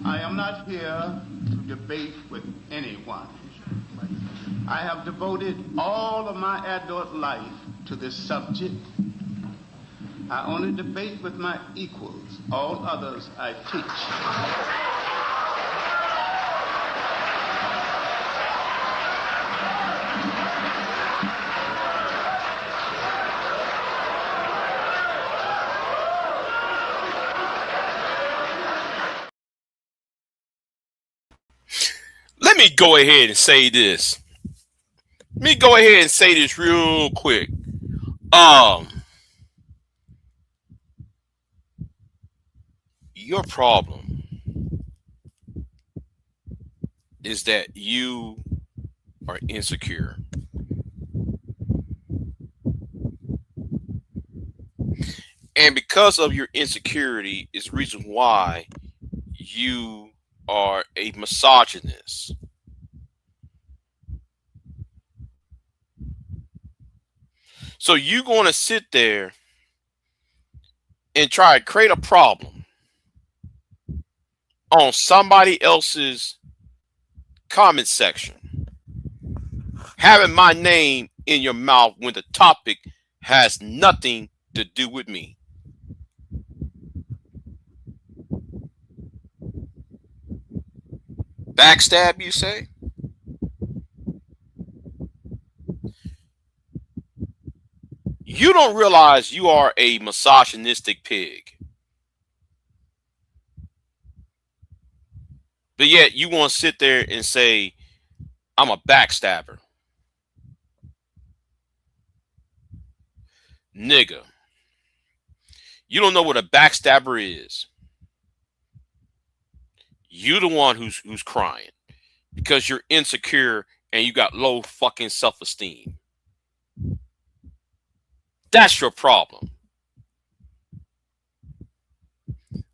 I am not here to debate with anyone. I have devoted all of my adult life to this subject. I only debate with my equals. All others I teach. Let me go ahead and say this. Let me go ahead and say this real quick. Your problem is that you are insecure. And because of your insecurity is the reason why you are a misogynist. So you're going to sit there and try to create a problem on somebody else's comment section, having my name in your mouth when the topic has nothing to do with me. Backstab, you say? You don't realize you are a misogynistic pig. But yet you want to sit there and say, I'm a backstabber. Nigga, you don't know what a backstabber is. You the one who's crying because you're insecure and you got low fucking self-esteem. That's your problem.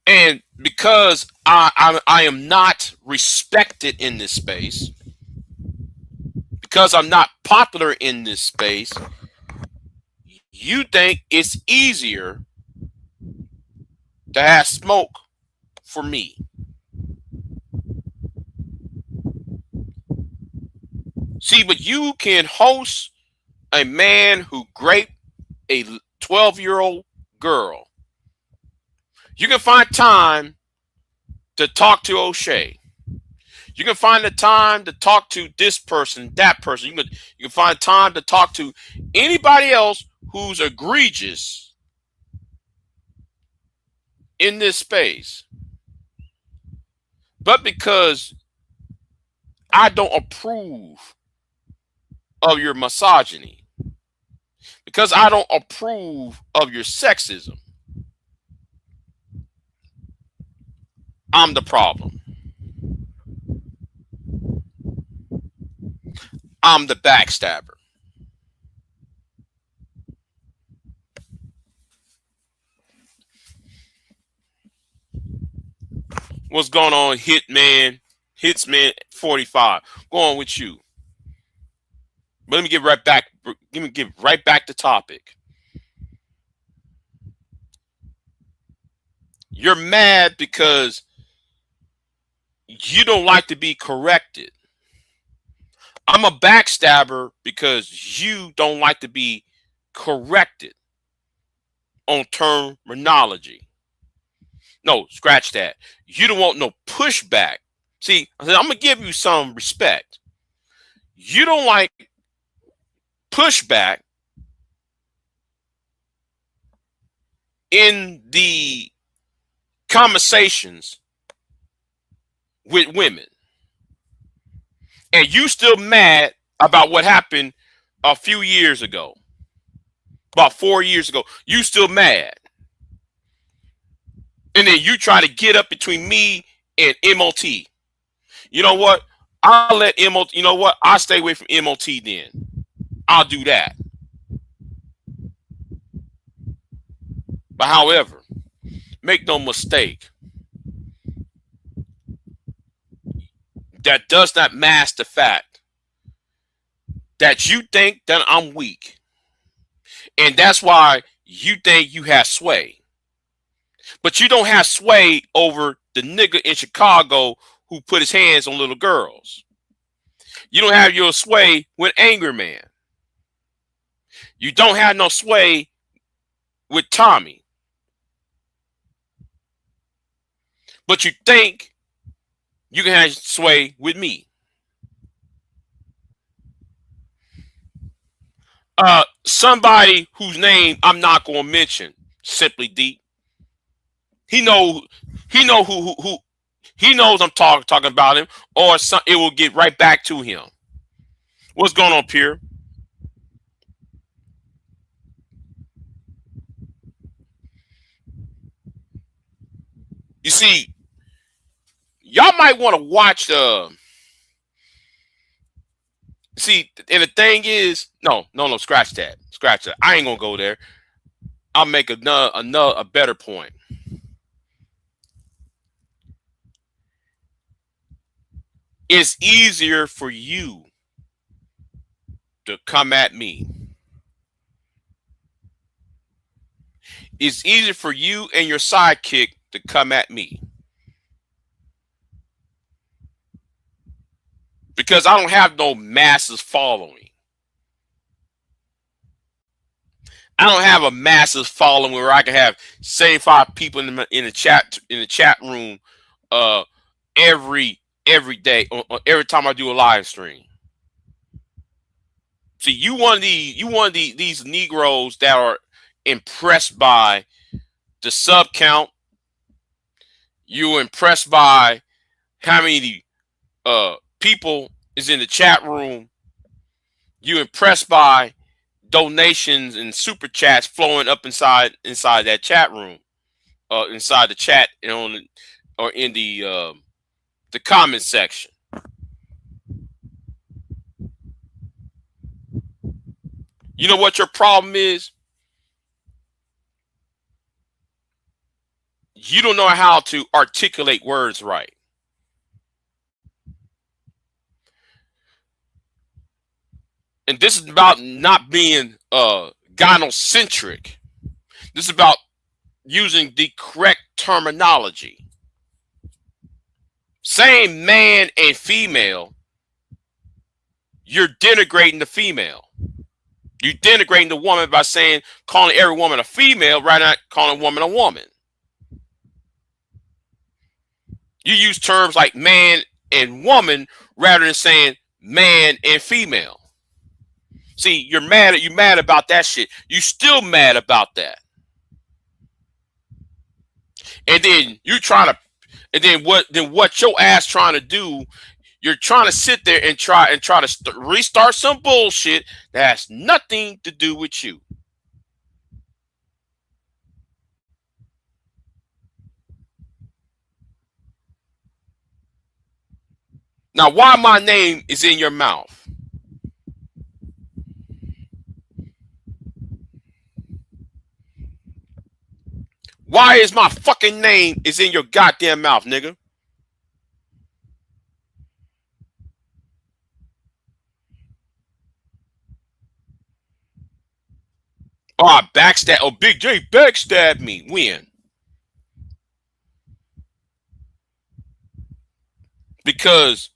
And because I am not respected in this space, because I'm not popular in this space, you think it's easier to have smoke for me. See, but you can host a man who raped a 12-year-old girl. You can find time to talk to O'Shea. You can find the time to talk to this person, that person. You can find time to talk to anybody else who's egregious in this space. But because I don't approve of your misogyny, because I don't approve of your sexism, I'm the problem. I'm the backstabber. What's going on, Hitsman 45? Go on with you. But let me get right back. Let me get right back to topic. You're mad because you don't like to be corrected. I'm a backstabber because you don't like to be corrected on terminology. No, scratch that. You don't want no pushback. See, I'm going to give you some respect. You don't like pushback in the conversations with women. And you still mad about what happened a few years ago. About 4 years ago. You still mad. And then you try to get up between me and MOT. You know what? I'll let MOT, you know what? I'll stay away from MOT then. I'll do that. But however, make no mistake, that does not mask the fact that you think that I'm weak. And that's why you think you have sway. But you don't have sway over the nigga in Chicago who put his hands on little girls. You don't have your sway with Angry Man. You don't have no sway with Tommy. But you think you can have sway with me. Somebody whose name I'm not going to mention, Simply Deep. He knows who he knows I'm talking about him, or it will get right back to him. What's going on, Pierre? You see, y'all might want to watch see, and the thing is, no, scratch that. I ain't gonna go there. I'll make a better point. It's easier for you to come at me. It's easier for you and your sidekick to come at me. Because I don't have no massive following. I don't have a massive following where I can have 75 people in the chat room every day, every time I do a live stream. See, you one of these Negroes that are impressed by the sub count. You're impressed by how many people is in the chat room. You're impressed by donations and super chats flowing up inside that chat room, inside the chat and in the comment section. You know what your problem is? You don't know how to articulate words right. And this is about not being gynocentric. This is about using the correct terminology. Saying man and female, you're denigrating the female. You're denigrating the woman by calling every woman a female, right? Not calling a woman a woman. You use terms like man and woman rather than saying man and female. See, you're mad about that shit. You still mad about that. And then what your ass trying to do, you're trying to sit there and try to restart some bullshit that has nothing to do with you. Now, why my name is in your mouth? Why is my fucking name is in your goddamn mouth, nigga? Oh, I backstab. Oh, Big J backstabbed me. When? Because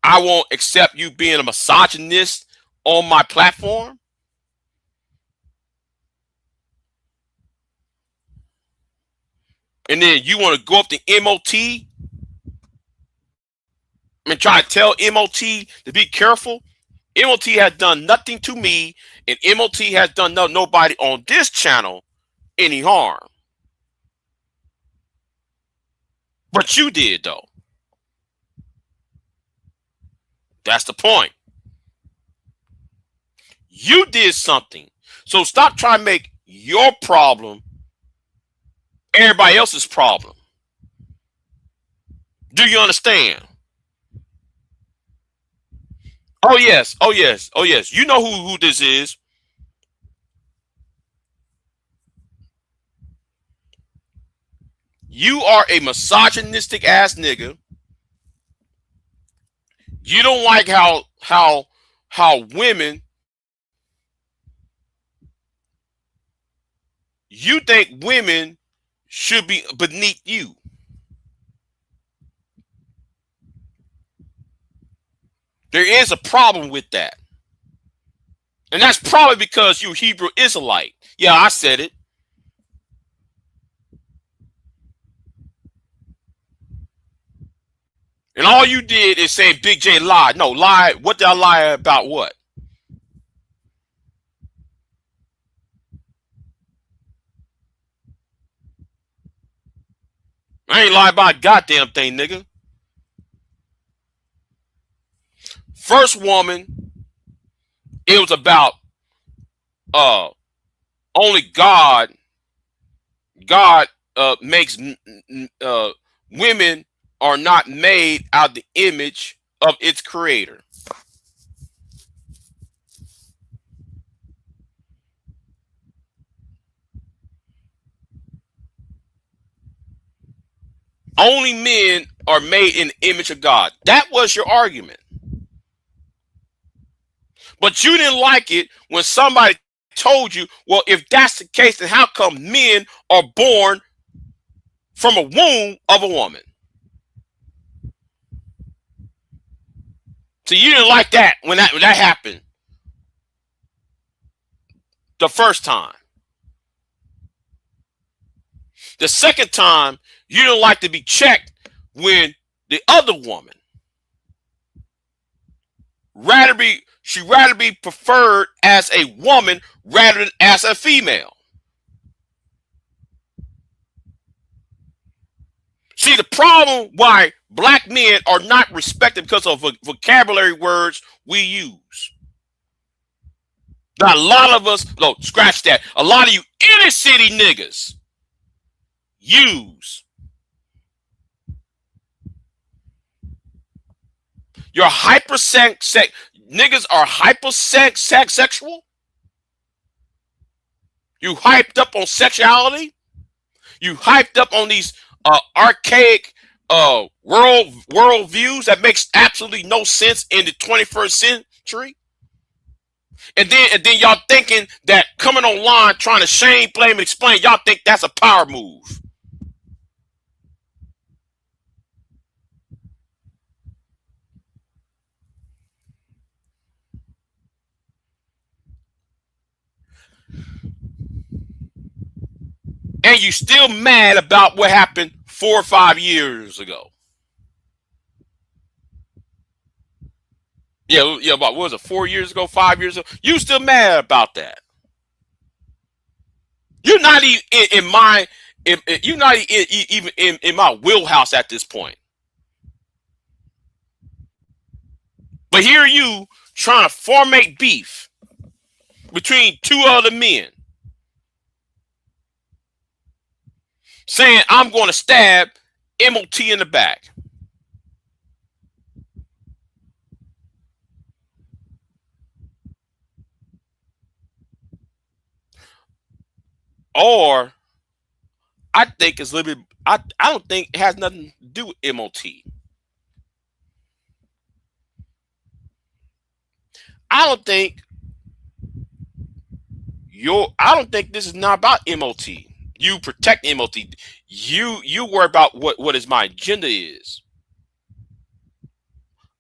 I won't accept you being a misogynist on my platform? And then you want to go up to MOT and try to tell MOT to be careful? MOT has done nothing to me, and MOT has done nobody on this channel any harm. But you did, though. That's the point. You did something. So stop trying to make your problem everybody else's problem. Do you understand? Oh yes, oh yes, oh yes. You know who this is. You are a misogynistic ass nigga. You don't like how women. You think women should be beneath you. There is a problem with that. And that's probably because you're Hebrew Israelite. Yeah, I said it. And all you did is say Big J lied. No, lie. What did I lie about? What? I ain't lie about a goddamn thing, nigga. First woman, it was about uh only God makes women are not made out of the image of its creator. Only men are made in the image of God. That was your argument. But you didn't like it when somebody told you, well, if that's the case, then how come men are born from a womb of a woman? So you didn't like that when that happened the first time. The second time, you didn't like to be checked when the other woman she rather be preferred as a woman rather than as a female. See, the problem why black men are not respected because of vocabulary words we use. Now, a lot of us, no, scratch that. A lot of you inner city niggas use. You're niggas are hypersexual. You hyped up on sexuality. You hyped up on these archaic world views that makes absolutely no sense in the 21st century. And then y'all thinking that coming online trying to shame, blame, and explain, y'all think that's a power move. And you still mad about what happened 4 or 5 years ago. Yeah, about what was it, 4 years ago, 5 years ago? You still mad about that? You're not even in my, you're not even in my wheelhouse at this point. But here you trying to formate beef between two other men, saying I'm going to stab MOT in the back. Or I think it's a little bit. I don't think it has nothing to do with MOT. I don't think I don't think this is not about MOT. You protect MOT. You worry about what is my agenda is.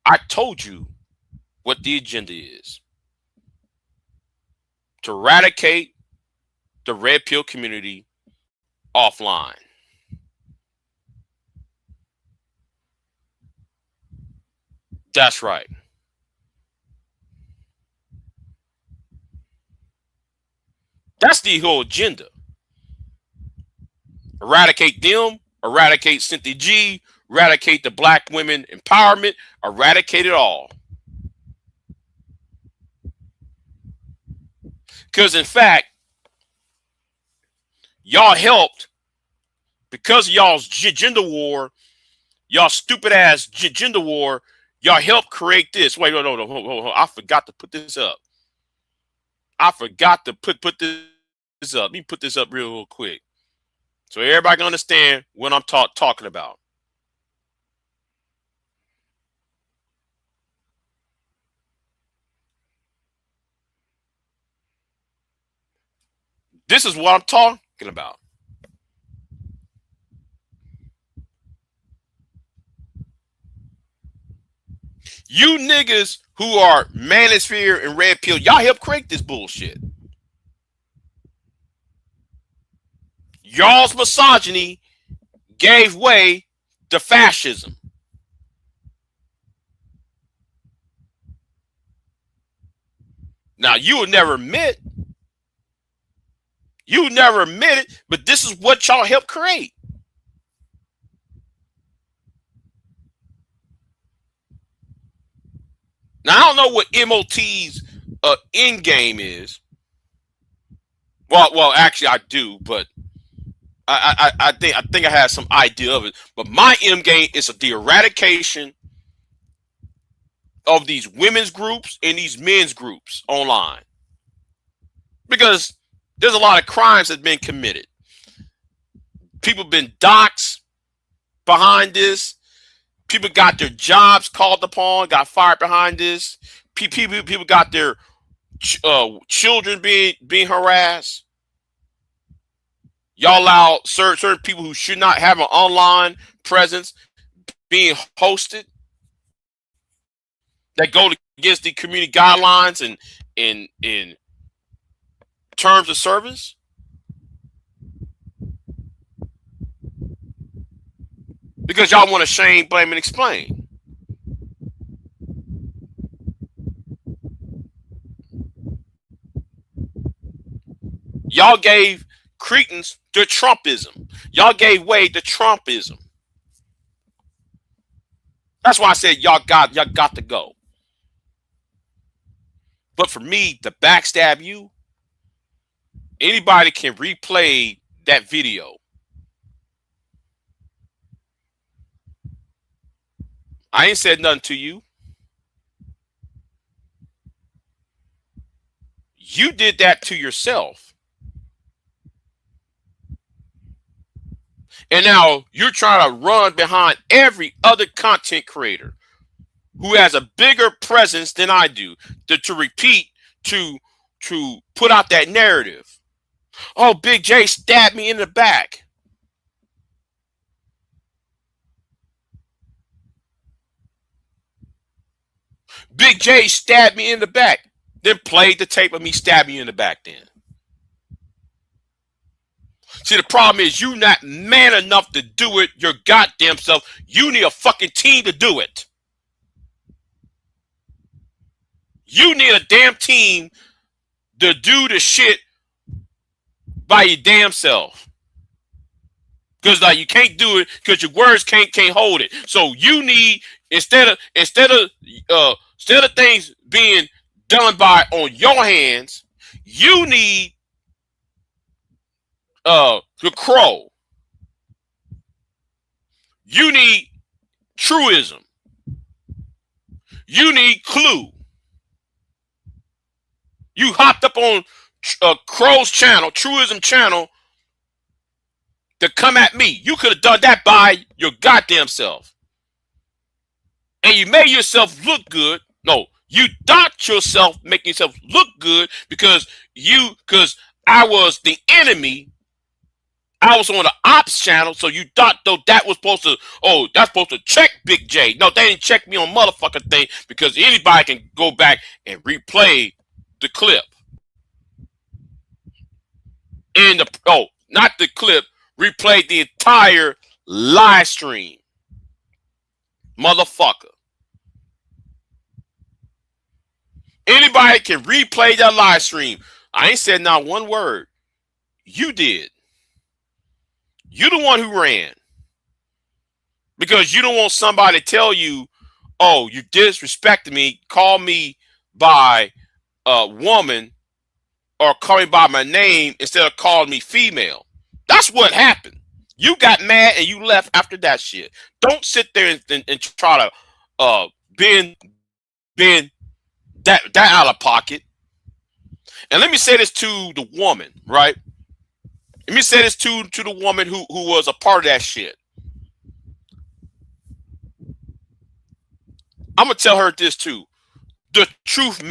I told you what the agenda is. To eradicate the red pill community offline. That's right. That's the whole agenda. Eradicate them, eradicate Cynthia G, eradicate the black women empowerment, eradicate it all. Because in fact, y'all helped because of y'all's gender war, y'all stupid ass gender war, y'all helped create this. Wait, no, hold. I forgot to put this up. I forgot to put this up. Let me put this up real quick. So everybody can understand what I'm talking about. This is what I'm talking about. You niggas who are manosphere and red pill, y'all help create this bullshit. Y'all's misogyny gave way to fascism. Now you would never admit it, but this is what y'all helped create. Now I don't know what MOT's end game is. Well, actually I do, but I think I have some idea of it. But my end game is the eradication of these women's groups and these men's groups online, because there's a lot of crimes that have been committed. People have been doxxed behind this. People got their jobs called upon, got fired behind this. People got their children being harassed. Y'all allow certain people who should not have an online presence being hosted that go against the community guidelines and in terms of service. Because y'all want to shame, blame, and explain. Y'all gave credence to Trumpism. Y'all gave way to Trumpism. That's why I said y'all got to go. But for me to backstab you, anybody can replay that video. I ain't said nothing to you. You did that to yourself. And now you're trying to run behind every other content creator who has a bigger presence than I do to repeat, to put out that narrative. Oh, Big J stabbed me in the back. Big J stabbed me in the back. Then played the tape of me stabbing you in the back then. See, the problem is you not man enough to do it your goddamn self. You need a fucking team to do it. You need a damn team to do the shit by your damn self. Because like you can't do it because your words can't hold it. So you need instead of things being done by on your hands, you need the crow. You need truism. You need clue. You hopped up on Crow's channel, Truism channel, to come at me. You could have done that by your goddamn self. And you made yourself look good. No, you thought yourself making yourself look good because I was the enemy. I was on the ops channel, so you thought though that was supposed to, oh, that's supposed to check Big J. No, they didn't check me on motherfucking thing because anybody can go back and replay the clip. And not the clip, replay the entire live stream. Motherfucker. Anybody can replay that live stream. I ain't said not one word. You did. You the one who ran. Because you don't want somebody to tell you, oh, you disrespected me, call me by a woman, or call me by my name instead of calling me female. That's what happened. You got mad and you left after that shit. Don't sit there and try to bend that out of pocket. And let me say this to the woman, right? Let me say this to the woman who was a part of that shit. I'm gonna tell her this too. The truth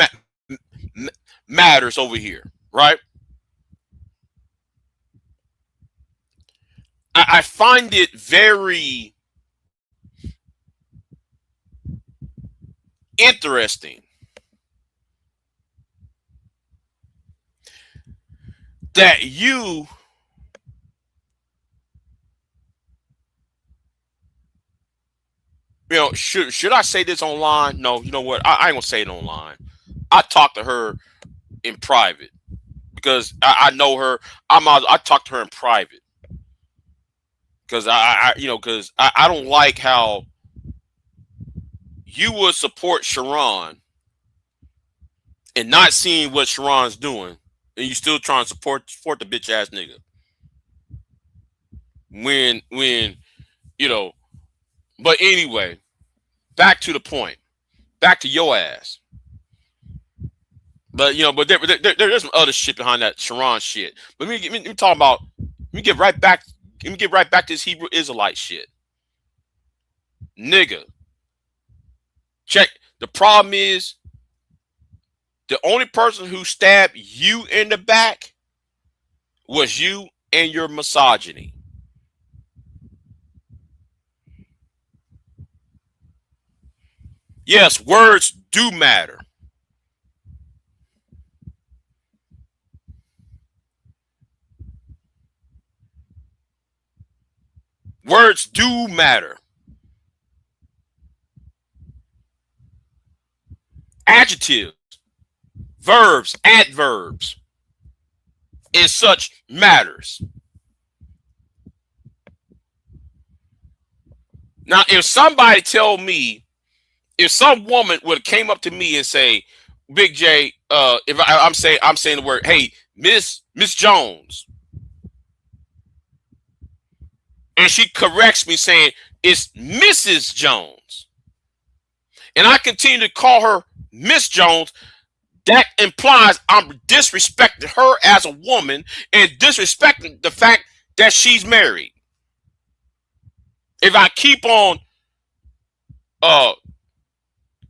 matters over here, right? I find it very interesting that you know, should I say this online? No, you know what? I ain't gonna say it online. I talked to her in private because I know her. I talked to her in private because because I don't like how you would support Sharon and not seeing what Sharon's doing, and you still trying to support the bitch ass nigga. When but anyway, back to the point. Back to your ass. But there's some other shit behind that Sharon shit. But let me talk about. Let me get right back. Let me get right back to this Hebrew Israelite shit, nigga. Check. The problem is the only person who stabbed you in the back was you and your misogyny. Yes, words do matter. Words do matter. Adjectives, verbs, adverbs, and such matters. Now, if somebody told me, if some woman would have came up to me and say, Big J, if I'm saying the word, hey, Miss Jones, and she corrects me saying it's Mrs. Jones, and I continue to call her Miss Jones, that implies I'm disrespecting her as a woman and disrespecting the fact that she's married. If I keep on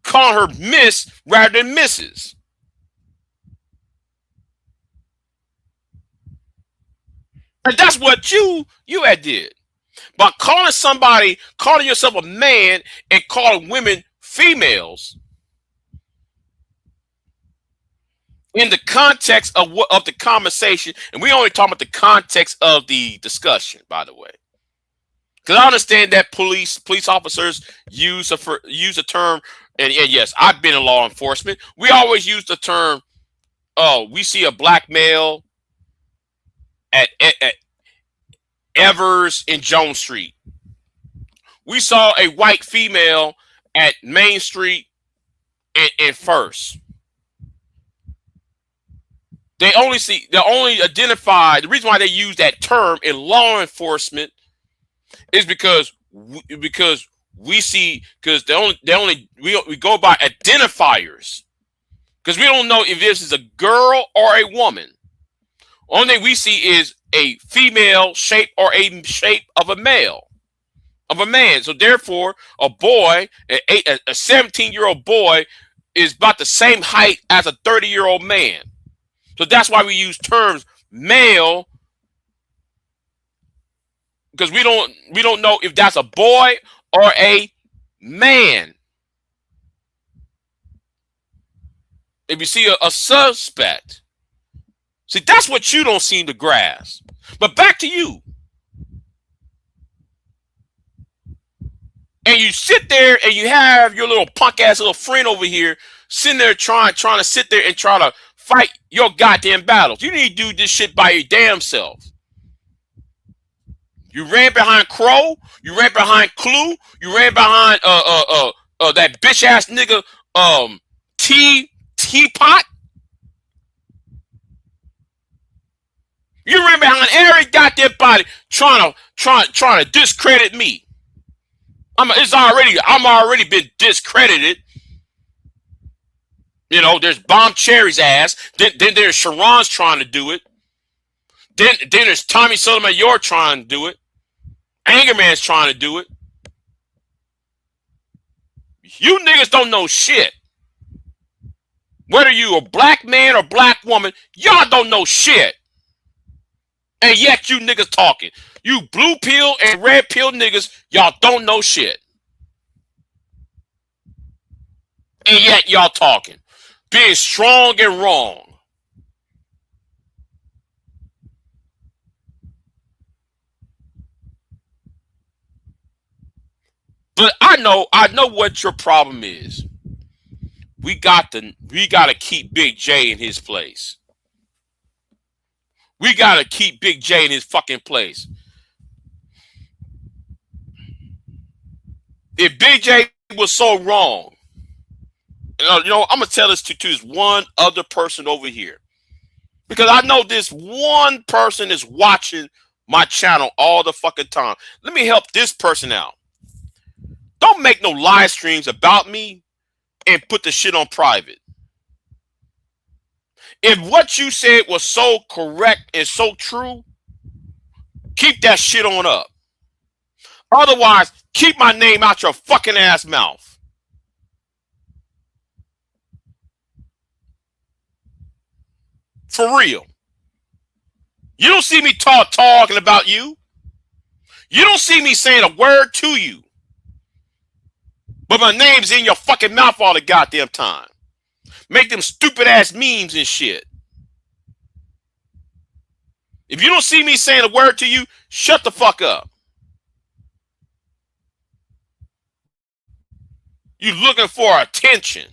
calling her Miss rather than Mrs. And that's what you had did. By calling yourself a man and calling women females in the context of the conversation, and we only talking about the context of the discussion, by the way. Because I understand that police officers use a term, and yes, I've been in law enforcement. We always use the term, oh, we see a black male at Evers in Jones Street. We saw a white female at Main Street and First. They only identify, the reason why they use that term in law enforcement is because we see, because we go by identifiers, because we don't know if this is a girl or a woman. Only thing we see is a female shape or a shape of a male, of a man. So therefore, a boy, a 17-year-old boy, is about the same height as a 30-year-old man. So that's why we use terms male, because we don't know if that's a boy or a man. If you see a suspect. See, that's what you don't seem to grasp. But back to you. And you sit there and you have your little punk ass little friend over here sitting there trying to sit there and try to fight your goddamn battles. You need to do this shit by your damn self. You ran behind Crow. You ran behind Clue. You ran behind that bitch ass nigga Teapot. You ran behind every goddamn body trying to discredit me. I'm already been discredited. You know, there's Bomb Cherry's ass. Then there's Sharon's trying to do it. Then there's Tommy Sotomayor trying to do it. Angerman's trying to do it. You niggas don't know shit. Whether you a black man or black woman, y'all don't know shit. And yet you niggas talking. You blue pill and red pill niggas, y'all don't know shit. And yet y'all talking. Being strong and wrong. But I know what your problem is. We got to keep Big J in his place. We got to keep Big J in his fucking place. If Big J was so wrong, I'm gonna tell this to this one other person over here, because I know this one person is watching my channel all the fucking time. Let me help this person out. Don't make no live streams about me and put the shit on private. If what you said was so correct and so true, keep that shit on up. Otherwise, keep my name out your fucking ass mouth. For real. You don't see me talking about you. You don't see me saying a word to you. But my name's in your fucking mouth all the goddamn time. Make them stupid ass memes and shit. If you don't see me saying a word to you, shut the fuck up. You looking for attention.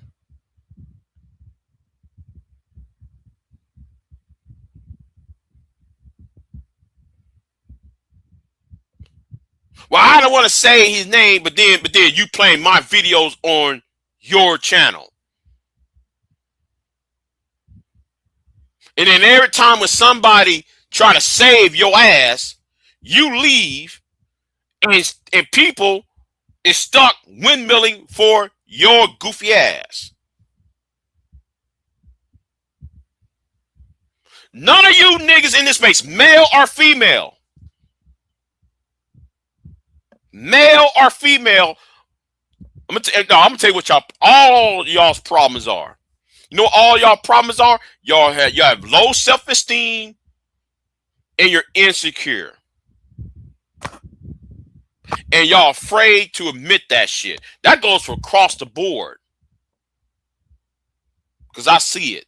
Well, I don't want to say his name, but then you playing my videos on your channel. And then every time when somebody try to save your ass, you leave, and people is stuck windmilling for your goofy ass. None of you niggas in this space, male or female, I'm gonna tell you what all y'all's problems are. You know what all y'all problems are? Y'all have low self-esteem and you're insecure. And y'all afraid to admit that shit. That goes for across the board. Because I see it.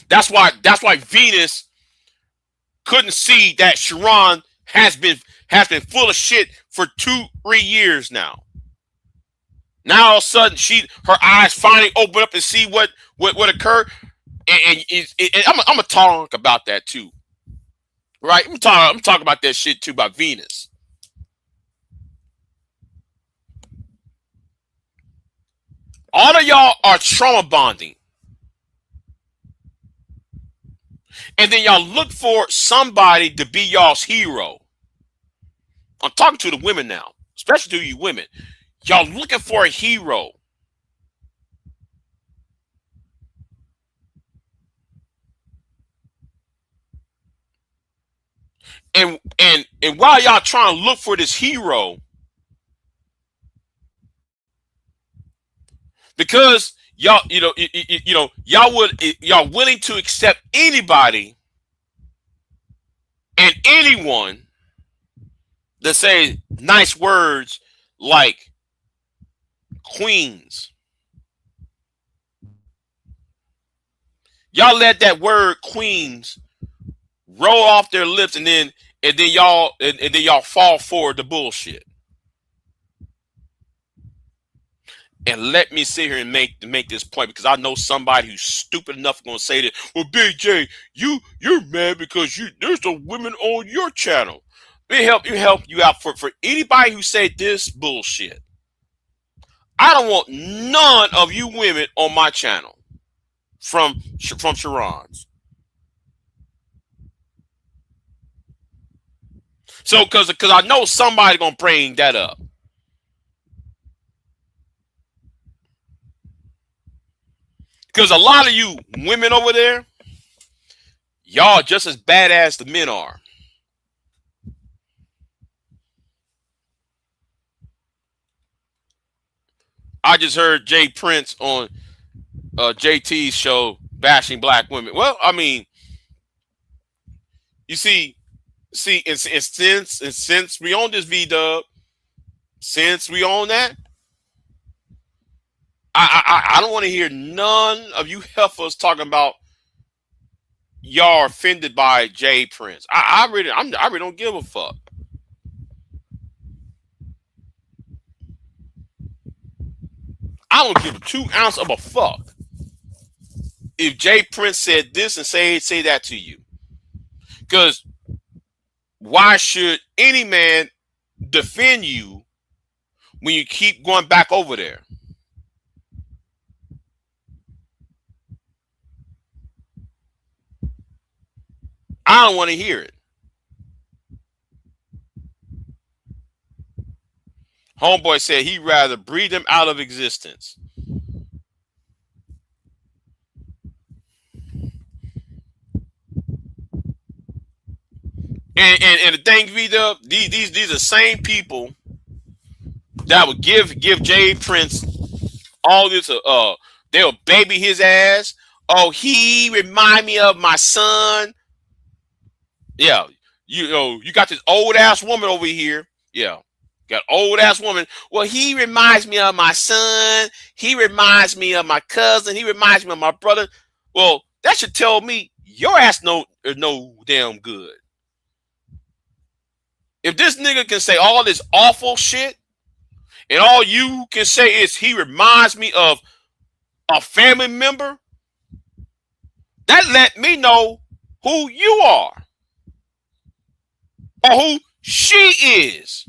That's why Venus couldn't see that Sharon has been full of shit for 2-3 years now. Now all of a sudden her eyes finally open up and see what occurred. And I'm gonna talk about that too. Right? I'm talking about that shit too, about Venus. All of y'all are trauma bonding. And then y'all look for somebody to be y'all's hero. I'm talking to the women now, especially to you women. Y'all looking for a hero. And while y'all trying to look for this hero, because y'all willing to accept anybody and anyone that say nice words like queens. Y'all let that word queens roll off their lips, and then y'all fall for the bullshit. And let me sit here and make this point, because I know somebody who's stupid enough going to say that. Well, Big J, you're mad because there's the women on your channel. Let me help you out for anybody who said this bullshit. I don't want none of you women on my channel from Sharon's. So, because I know somebody's gonna bring that up. Because a lot of you women over there, y'all just as badass the men are. I just heard Jay Prince on JT's show bashing black women. Well, I mean, you see, and since we own this V-Dub, since we own that, I don't want to hear none of you heifers talking about y'all are offended by Jay Prince. I really don't give a fuck. I don't give a 2 ounce of a fuck if Jay Prince said this and say that to you. Because why should any man defend you when you keep going back over there? I don't want to hear it. Homeboy said he'd rather breathe them out of existence. And the thing, Vita, these are same people that would give Jay Prince all this. They'll baby his ass. Oh, he remind me of my son. Yeah, you know, you got this old ass woman over here. Yeah, got old ass woman. Well, he reminds me of my son. He reminds me of my cousin. He reminds me of my brother. Well, that should tell me your ass no damn good. If this nigga can say all this awful shit, and all you can say is he reminds me of a family member, that let me know who you are or who she is.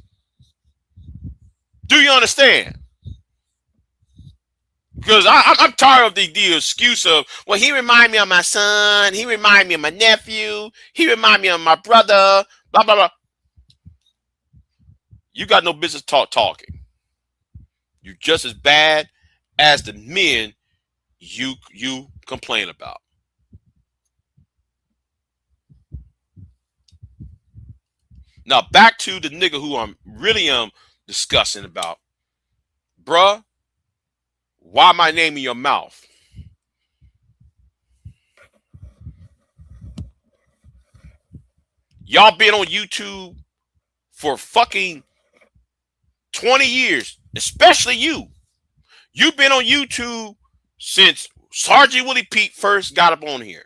Do you understand? Because I'm tired of the excuse of, well, he remind me of my son, he remind me of my nephew, he remind me of my brother, blah, blah, blah. You got no business talking. You're just as bad as the men you complain about. Now back to the nigga who I'm really discussing about. Bruh, why my name in your mouth? Y'all been on YouTube for fucking 20 years, especially you. You've been on YouTube since Sergeant Willie Pete first got up on here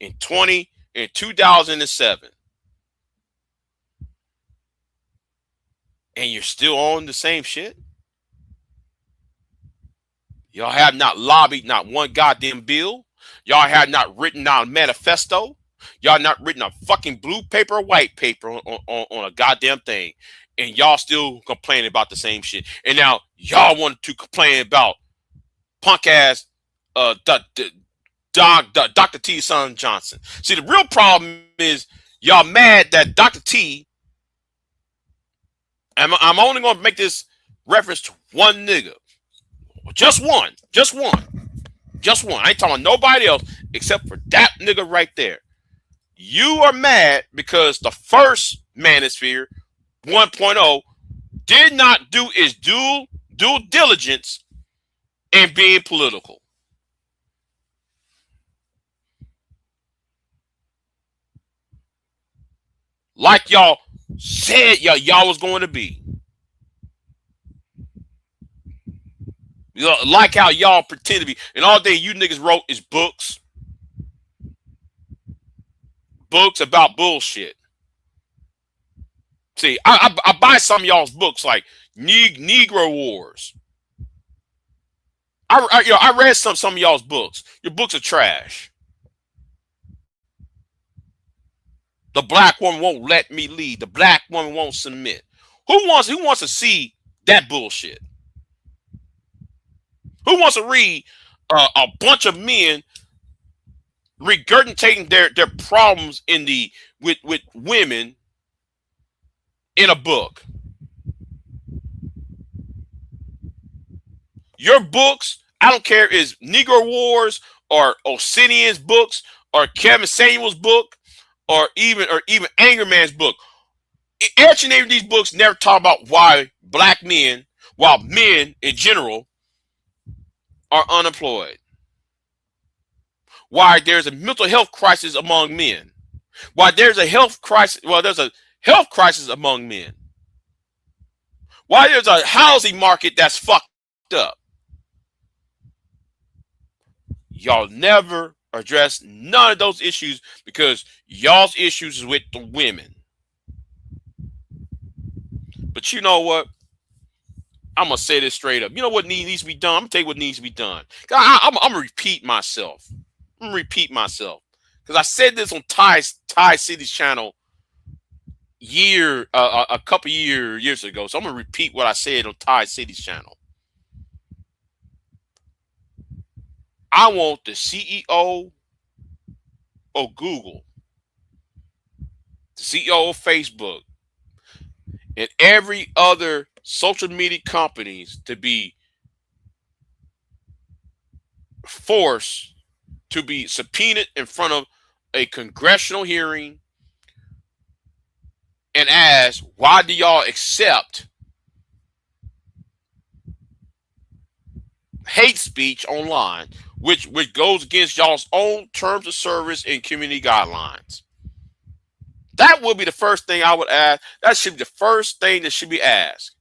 in 2007. And you're still on the same shit? Y'all have not lobbied not one goddamn bill. Y'all have not written out a manifesto. Y'all not written a fucking blue paper or white paper on a goddamn thing. And y'all still complaining about the same shit. And now y'all want to complain about punk ass Dr. T. Son Johnson. See, the real problem is y'all mad that Dr. T. I'm only going to make this reference to one nigga. Just one. I ain't talking nobody else except for that nigga right there. You are mad because the first Manosphere 1.0 did not do its due diligence in being political. Like y'all said y'all was going to be. You know, like how y'all pretend to be. And all day you niggas wrote is books. Books about bullshit. See, I buy some of y'all's books like Negro Wars. I read some of y'all's books. Your books are trash. The black woman won't let me lead. The black woman won't submit. Who wants to see that bullshit? Who wants to read a bunch of men regurgitating their problems with women in a book? Your books, I don't care if it's Negro Wars or Osinian's books or Kevin Samuel's book or even Anger Man's book. Each and every of these books never talk about why black men, while men in general, are unemployed. Why there's a mental health crisis among men. Why there's a health crisis. Well, there's a health crisis among men. Why there's a housing market that's fucked up. Y'all never address none of those issues because y'all's issues is with the women. But you know what? I'm going to say this straight up. You know what needs to be done? I'm going to tell you what needs to be done. I'm going to repeat myself. I'm going to repeat myself. Because I said this on Ty City's channel a couple years ago. So I'm going to repeat what I said on Ty City's channel. I want the CEO of Google, the CEO of Facebook, and every other social media companies to be forced to be subpoenaed in front of a congressional hearing and ask, why do y'all accept hate speech online, which goes against y'all's own terms of service and community guidelines? That would be the first thing I would ask. That should be the first thing that should be asked.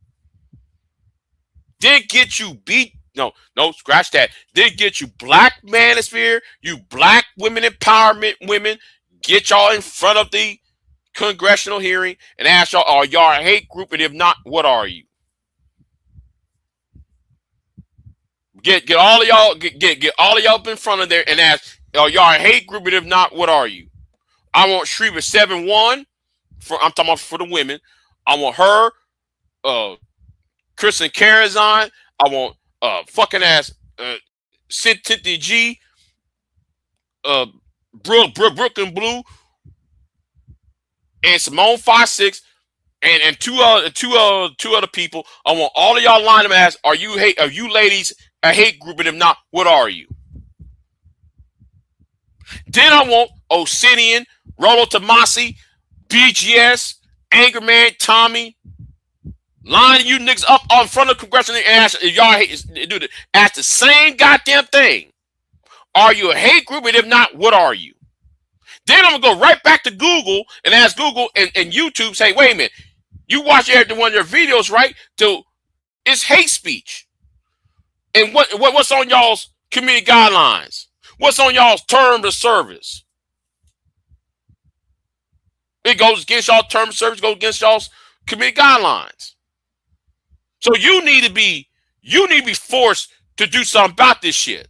Did get you beat? No, scratch that. Did get you black manosphere, you black women empowerment women, get y'all in front of the congressional hearing and ask y'all, are y'all a hate group? And if not, what are you? Get all of y'all, get all of y'all up in front of there and ask, are y'all a hate group? And if not, what are you? I want Shriver 7-1 I'm talking about for the women. I want her, Kristen Carazon. I want fucking ass Cynthia G, Brooklyn Blue, and Simone 5-6, and two other people. I want all of y'all line them as, are you ladies a hate group? And if not, what are you? Then I want Osinian, Rolo Tomasi, BGS, Angerman, Tommy, line you niggas up on front of the congressional and ask if y'all ask the same goddamn thing. Are you a hate group? And if not, what are you? Then I'm gonna go right back to Google and ask Google and YouTube, say, wait a minute, you watch every one of your videos, right? It's hate speech. And what's on y'all's community guidelines? What's on y'all's terms of service? It goes against y'all terms of service, goes against y'all's community guidelines. So you need to be forced to do something about this shit.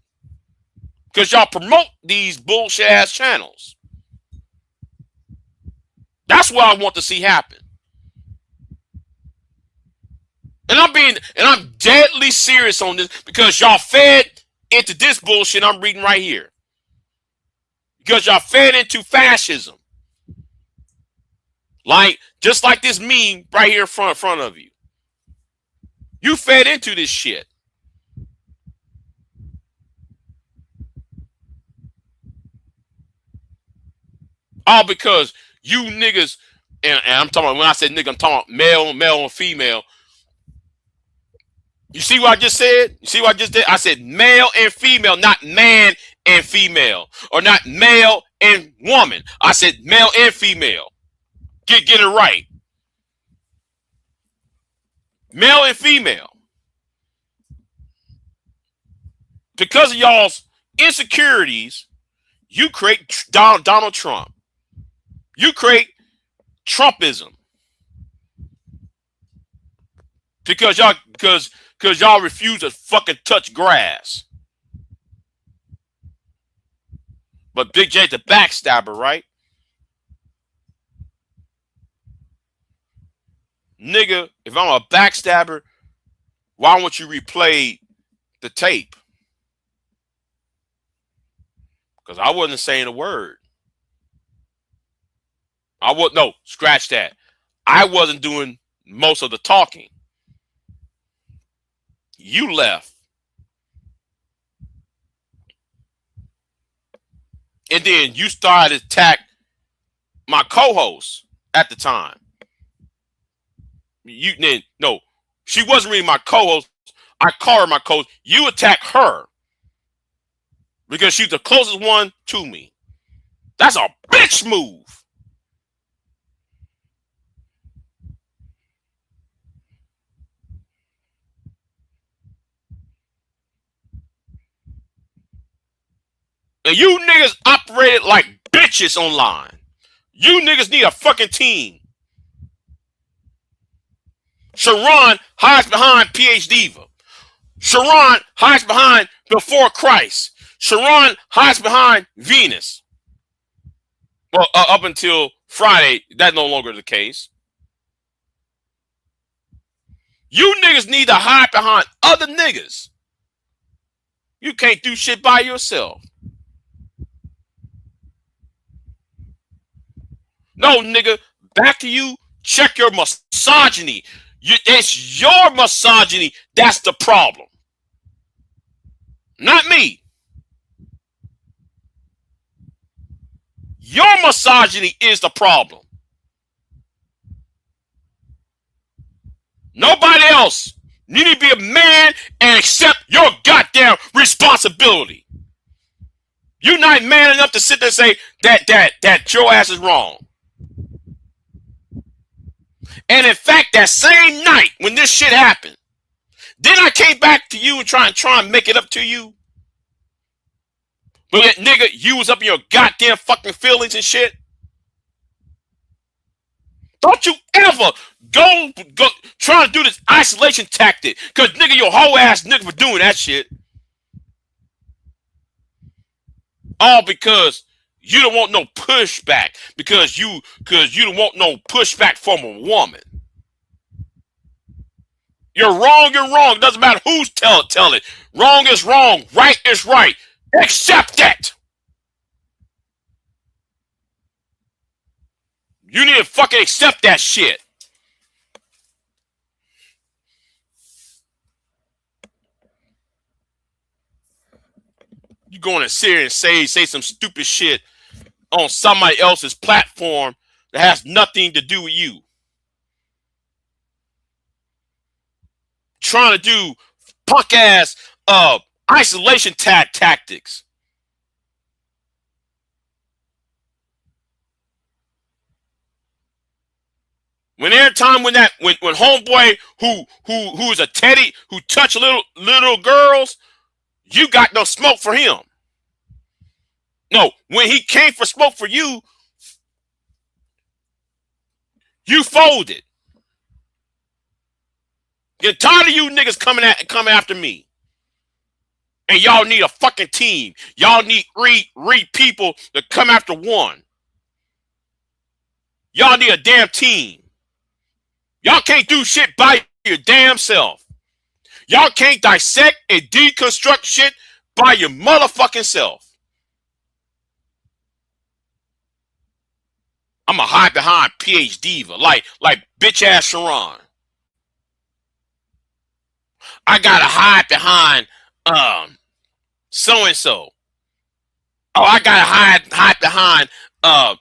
Because y'all promote these bullshit ass channels. That's what I want to see happen. And I'm deadly serious on this because y'all fed into this bullshit I'm reading right here. Because y'all fed into fascism. Just like this meme right here in front of you. You fed into this shit. All because you niggas, and I'm talking about, when I said nigga, I'm talking about male and female. You see what I just said? You see what I just did? I said male and female, not man and female, or not male and woman. I said male and female. Get it right. Male and female. Because of y'all's insecurities, you create Donald Trump. You create Trumpism. Because y'all refuse to fucking touch grass. But Big J's a backstabber, right? Nigga, if I'm a backstabber, why won't you replay the tape? Because I wasn't saying a word. Scratch that. I wasn't doing most of the talking. You left. And then you started to attack my co-host at the time. She wasn't really my co-host. I call her my co-host. You attack her because she's the closest one to me. That's a bitch move. And you niggas operated like bitches online. You niggas need a fucking team. Sharon hides behind PH Diva. Sharon hides behind Before Christ. Sharon hides behind Venus. Well, up until Friday, that's no longer the case. You niggas need to hide behind other niggas. You can't do shit by yourself. No, nigga, back to you. Check your misogyny. It's your misogyny that's the problem. Not me. Your misogyny is the problem. Nobody else. You need to be a man and accept your goddamn responsibility. You're not man enough to sit there and say that your ass is wrong. And in fact, that same night when this shit happened, then I came back to you and try and make it up to you. But nigga, you was up in your goddamn fucking feelings and shit. Don't you ever go trying to do this isolation tactic. Cause nigga, your whole ass nigga for doing that shit. All because you don't want no pushback. Because you don't want no pushback from a woman. You're wrong, you're wrong. It doesn't matter who's tell it. Wrong is wrong. Right is right. Accept that. You need to fucking accept that shit. You going to sit here and say some stupid shit on somebody else's platform that has nothing to do with you. Trying to do punk ass isolation tactics. When every time when homeboy who is a teddy who touch little girls, you got no smoke for him. No, when he came for smoke for you, you folded. Get tired of you niggas coming after me. And y'all need a fucking team. Y'all need three people to come after one. Y'all need a damn team. Y'all can't do shit by your damn self. Y'all can't dissect and deconstruct shit by your motherfucking self. I'ma hide behind PH Diva like bitch ass Sharon. I gotta hide behind so and so. Oh, I gotta hide behind I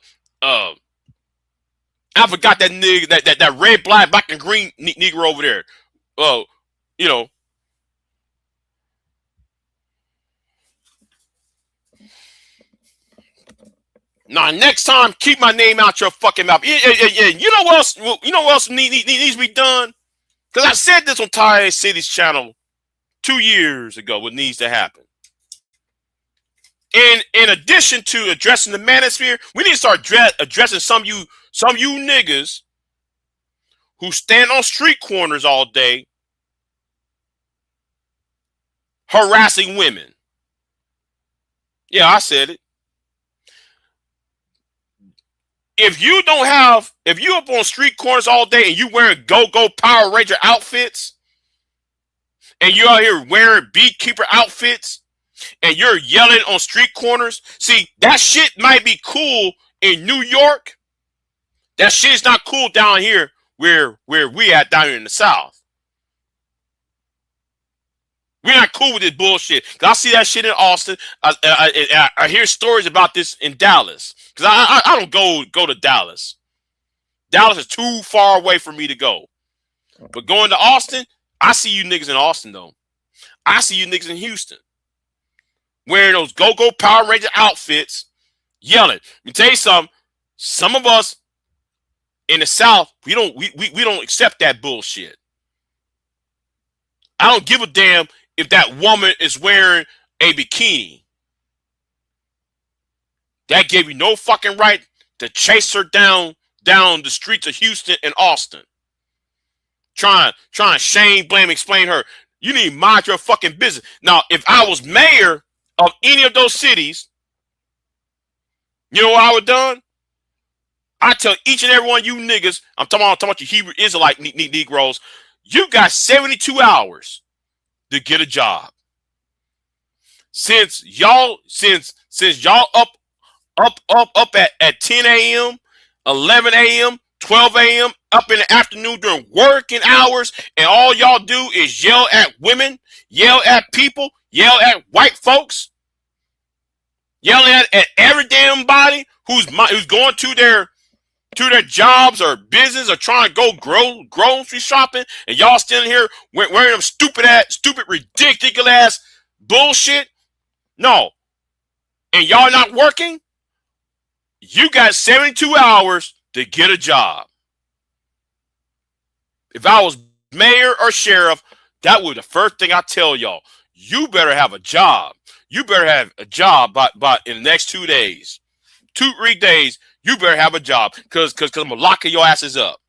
forgot that nigga that red, black and green Negro over there. You know. Now next time, keep my name out your fucking mouth. Yeah. You know what else? You know what else needs to be done? Because I said this on Ty City's channel 2 years ago. What needs to happen? In addition to addressing the manosphere, we need to start addressing some of you niggas who stand on street corners all day harassing women. Yeah, I said it. If you up on street corners all day and you wearing go Power Ranger outfits and you out here wearing beekeeper outfits and you're yelling on street corners, see, that shit might be cool in New York. That shit is not cool down here where we at down here in the South. We're not cool with this bullshit. I see that shit in Austin. I hear stories about this in Dallas. Because I don't go to Dallas. Dallas is too far away for me to go. But going to Austin, I see you niggas in Austin, though. I see you niggas in Houston. Wearing those go Power Ranger outfits, yelling. Let me tell you something. Some of us in the South, we don't accept that bullshit. I don't give a damn if that woman is wearing a bikini. That gave you no fucking right to chase her down the streets of Houston and Austin. Trying to shame, blame, explain her. You need to mind your fucking business. Now, if I was mayor of any of those cities, you know what I would have done? I tell each and every one of you niggas, I'm talking about you Hebrew Israelite Negroes, you got 72 hours to get a job. Since y'all up at 10 a.m., 11 a.m., 12 a.m., up in the afternoon during working hours, and all y'all do is yell at women, yell at people, yell at white folks, yelling at every damn body who's going to their jobs or business or trying to go grocery shopping, and y'all standing here wearing them stupid, ridiculous bullshit. No. And y'all not working? You got 72 hours to get a job. If I was mayor or sheriff, that would be the first thing I tell y'all. You better have a job. You better have a job by in the next 2 days. 2-3 days, you better have a job. Cause I'm gonna lock your asses up.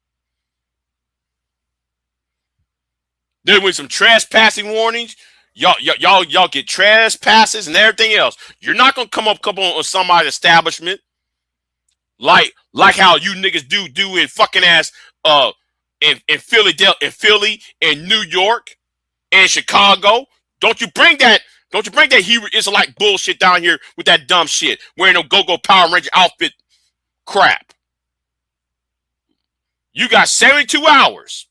Then with some trespassing warnings, y'all get trespasses and everything else. You're not gonna come on somebody's establishment like how you niggas do in fucking ass in Philly, in New York, and Chicago. Don't you bring that Hebrew Israelite bullshit down here with that dumb shit, wearing no go-go Power Ranger outfit crap. You got 72 hours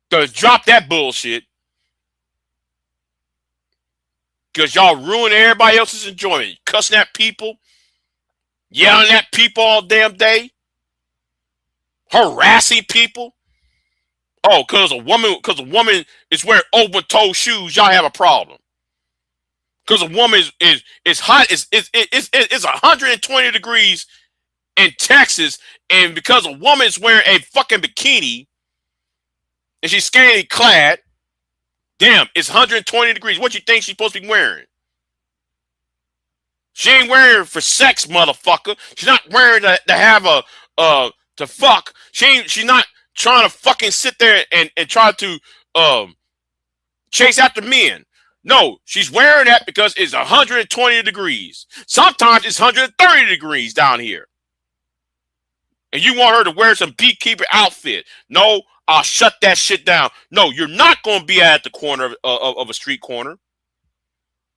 to drop that bullshit, because y'all ruin everybody else's enjoyment. Cussing at people, yelling at people all damn day, harassing people. Oh, because a woman is wearing open-toe shoes, y'all have a problem. Because a woman is hot, it's 120 degrees in Texas, and because a woman is wearing a fucking bikini and she's scantily clad, damn, it's 120 degrees. What you think she's supposed to be wearing? She ain't wearing it for sex, motherfucker. She's not wearing to have to fuck. She's not trying to fucking sit there and try to chase after men. No, she's wearing that because it's 120 degrees. Sometimes it's 130 degrees down here. And you want her to wear some beekeeper outfit. No, I'll shut that shit down. No, you're not going to be at the corner of a street corner.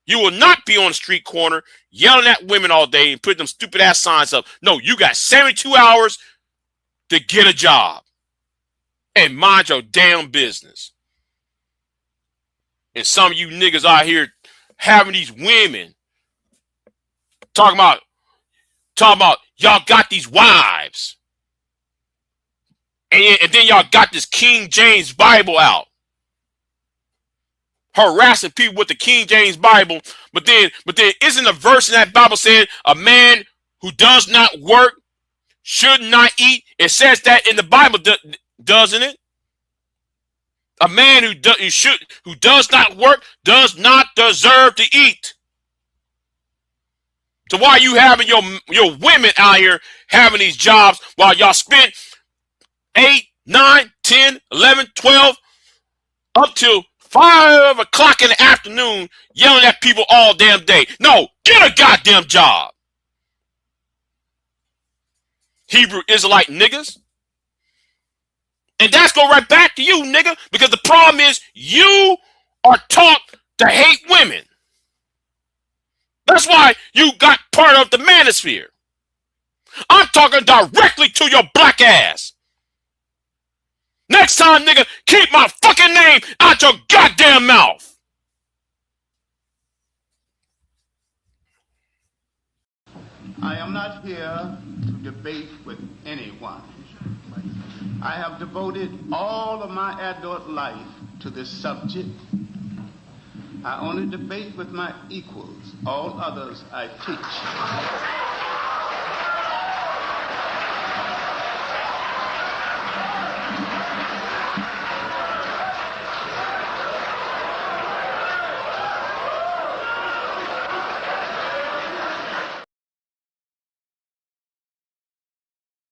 You will not be on a street corner yelling at women all day and putting them stupid ass signs up. No, you got 72 hours to get a job. And mind your damn business. And some of you niggas out here having these women talking about y'all got these wives. And then y'all got this King James Bible out. Harassing people with the King James Bible. But then isn't a verse in that Bible saying a man who does not work should not eat? It says that in the Bible, doesn't it? A man who does not work does not deserve to eat. So why are you having your women out here having these jobs while y'all spent 8, 9, 10, 11, 12 up till 5 o'clock in the afternoon yelling at people all damn day? No, get a goddamn job. Hebrew Israelite niggas. And that's going right back to you, nigga, because the problem is you are taught to hate women. That's why you got part of the manosphere. I'm talking directly to your black ass. Next time, nigga, keep my fucking name out your goddamn mouth. I am not here to debate with anyone. I have devoted all of my adult life to this subject. I only debate with my equals. All others I teach.